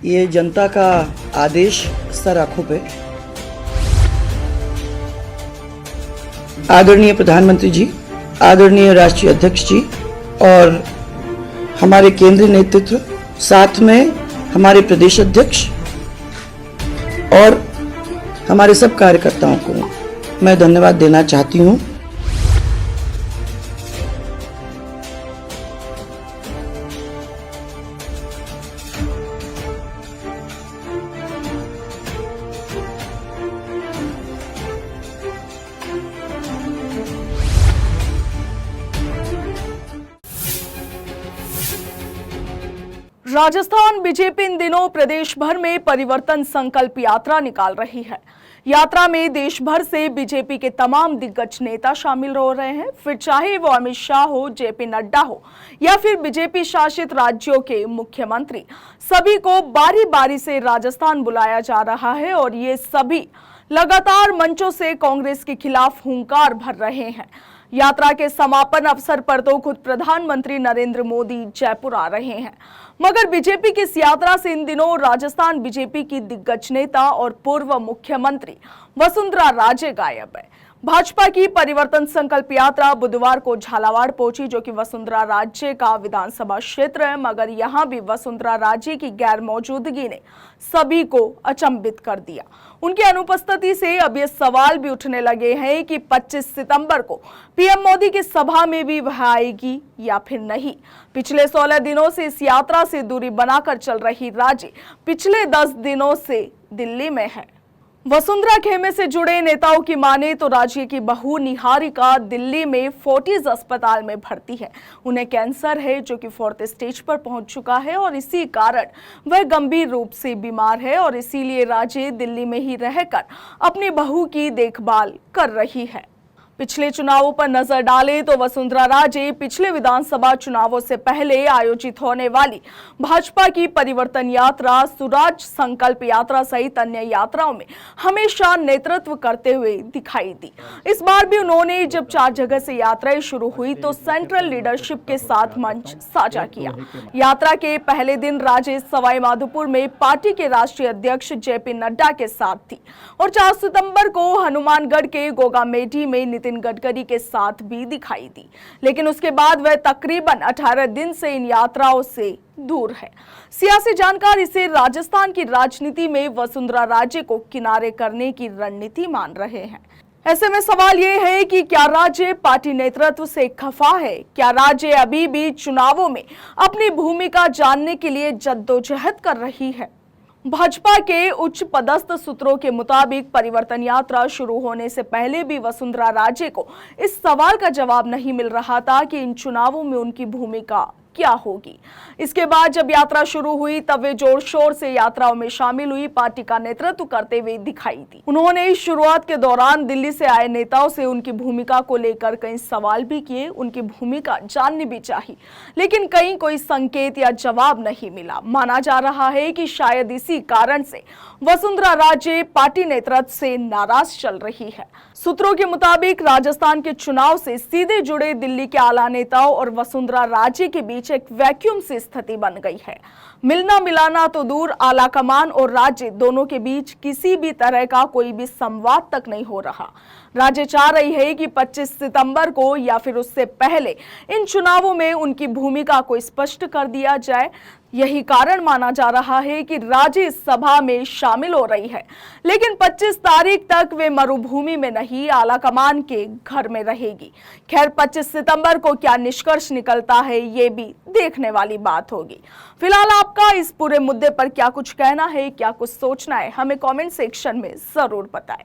ये जनता का आदेश सर आंखों पे। आदरणीय प्रधानमंत्री जी, आदरणीय राष्ट्रीय अध्यक्ष जी और हमारे केंद्रीय नेतृत्व, साथ में हमारे प्रदेश अध्यक्ष और हमारे सब कार्यकर्ताओं को मैं धन्यवाद देना चाहती हूँ। राजस्थान बीजेपी इन दिनों प्रदेश भर में परिवर्तन संकल्प यात्रा निकाल रही है। यात्रा में देश भर से बीजेपी के तमाम दिग्गज नेता शामिल हो रहे हैं। फिर चाहे वो अमित शाह हो, जेपी नड्डा हो या फिर बीजेपी शासित राज्यों के मुख्यमंत्री, सभी को बारी बारी से राजस्थान बुलाया जा रहा है और ये सभी लगातार मंचों से कांग्रेस के खिलाफ हुंकार भर रहे हैं। यात्रा के समापन अवसर पर तो खुद प्रधानमंत्री नरेंद्र मोदी जयपुर आ रहे हैं, मगर बीजेपी की इस यात्रा से इन दिनों राजस्थान बीजेपी की दिग्गज नेता और पूर्व मुख्यमंत्री वसुंधरा राजे गायब है। भाजपा की परिवर्तन संकल्प यात्रा बुधवार को झालावाड़ पहुंची, जो कि वसुंधरा राजे का विधानसभा क्षेत्र है, मगर यहां भी वसुंधरा राजे की गैर मौजूदगी ने सभी को अचंभित कर दिया। उनकी अनुपस्थिति से अब ये सवाल भी उठने लगे हैं कि 25 सितंबर को पीएम मोदी की सभा में भी वह आएगी या फिर नहीं। पिछले 16 दिनों से इस यात्रा से दूरी बनाकर चल रही राजे पिछले 10 दिनों से दिल्ली में है। वसुंधरा खेमे से जुड़े नेताओं की माने तो राज्य की बहू निहारिका दिल्ली में फोर्टिस अस्पताल में भर्ती है। उन्हें कैंसर है, जो कि 4th स्टेज पर पहुंच चुका है और इसी कारण वह गंभीर रूप से बीमार है और इसीलिए राज्य दिल्ली में ही रहकर अपनी बहू की देखभाल कर रही है। पिछले चुनावों पर नजर डालें तो वसुंधरा राजे पिछले विधानसभा चुनावों से पहले आयोजित होने वाली भाजपा की परिवर्तन यात्रा, स्वराज संकल्प यात्रा सहित अन्य यात्राओं में हमेशा नेतृत्व करते हुए दिखाई दी। इस बार भी उन्होंने जब 4 जगह से यात्राएं शुरू हुई तो सेंट्रल लीडरशिप के साथ मंच साझा किया। यात्रा के पहले दिन राजे सवाई माधोपुर में पार्टी के राष्ट्रीय अध्यक्ष जेपी नड्डा के साथ थी और 4 सितंबर को हनुमानगढ़ के गोगामेडी में नितिन गडकरी के साथ भी दिखाई दी, लेकिन उसके बाद वह तकरीबन 18 दिन से इन यात्राओं से दूर है। सियासी जानकार इसे राजस्थान की राजनीति में वसुंधरा राजे को किनारे करने की रणनीति मान रहे हैं। ऐसे में सवाल ये है कि क्या राज्य पार्टी नेतृत्व से खफा है? क्या राज्य अभी भी चुनावों में अपनी भूमिका जानने के लिए जद्दोजहद कर रही है? भाजपा के उच्च पदस्थ सूत्रों के मुताबिक परिवर्तन यात्रा शुरू होने से पहले भी वसुंधरा राजे को इस सवाल का जवाब नहीं मिल रहा था कि इन चुनावों में उनकी भूमिका क्या होगी। इसके बाद जब यात्रा शुरू हुई तब वे जोर शोर से यात्राओं में शामिल हुई, पार्टी का नेतृत्व करते हुए दिखाई दी। उन्होंने शुरुआत के दौरान दिल्ली से आए नेताओं से उनकी भूमिका को लेकर कई सवाल भी किए, उनकी भूमिका जाननी भी चाहिए, लेकिन कहीं कोई संकेत या जवाब नहीं मिला। माना जा रहा है कि शायद इसी कारण से वसुंधरा राजे पार्टी नेतृत्व से नाराज चल रही है। सूत्रों के मुताबिक राजस्थान के चुनाव से सीधे जुड़े दिल्ली के आला नेताओं और वसुंधरा राजे के बीच एक वैक्यूम सी स्थिति बन गई है। मिलना मिलाना तो दूर, आला कमान और राज्य दोनों के बीच किसी भी तरह का कोई भी संवाद तक नहीं हो रहा। राज्य चाह रही है कि 25 सितंबर को या फिर उससे पहले इन चुनावों में उनकी भूमिका को स्पष्ट कर दिया जाए। यही कारण माना जा रहा है कि राजे इस सभा में शामिल हो रही है, लेकिन 25 तारीख तक वे मरुभूमि में नहीं, आला कमान के घर में रहेगी। खैर, 25 सितंबर को क्या निष्कर्ष निकलता है ये भी देखने वाली बात होगी। फिलहाल आपका इस पूरे मुद्दे पर क्या कुछ कहना है, क्या कुछ सोचना है, हमें कमेंट सेक्शन में जरूर बताएं।